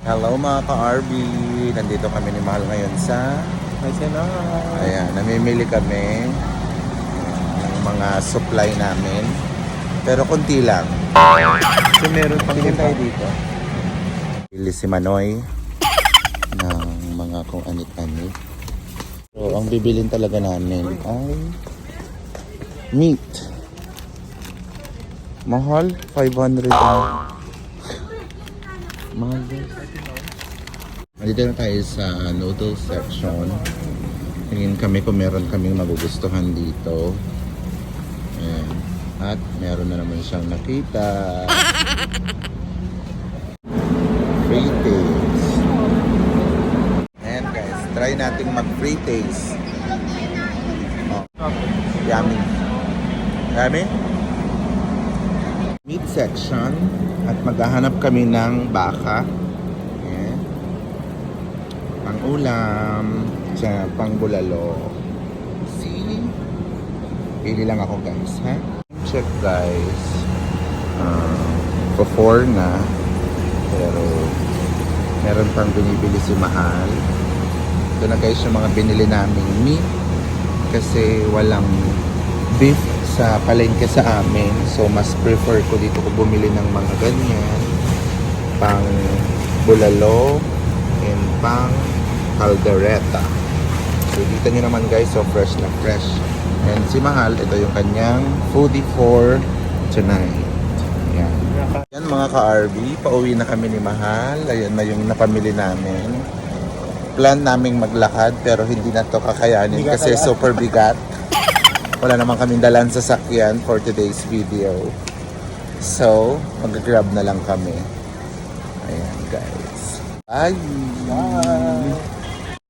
Hello mga ka-RB! Nandito kami ni Mahal ngayon sa ayan, namimili kami ng mga supply namin. Pero konti lang. So meron pang tayo dito. Bili si Manoy ng mga kung anit-anit. So ang bibilin talaga namin ay meat. Mahal, 500 mahal guys. Nandito na tayo sa noodle section. Tingin kami kung meron kaming magugustuhan dito. Ayan. At meron na naman siyang nakita. Free taste. Ayan guys, try nating mag-free taste. Oh. Yummy. Yummy? Meat section. At maghahanap kami ng baka. Ayan. Pang-ulam. Pang bulalo. See? Pili lang ako guys, ha? Check guys. For 4 na. Pero meron pang binibili si Mahal. Ito na guys yung mga binili naming meat. Kasi walang beef sa palengke sa amin. So mas prefer ko dito ko bumili ng mga ganyan. Pang bulalo and pang caldereta. So dito nyo naman guys, so fresh na fresh. And si Mahal, ito yung kanyang foodie for tonight. Ayan. Ayan mga ka-RB, pauwi na kami ni Mahal. Ayan na yung napamili namin. Plan naming maglakad pero hindi na to kakayanin kasi super bigat. Wala naman kaming dalang sasakyan for today's video. So, mag-grab na lang kami. Ayan guys. Bye! Bye!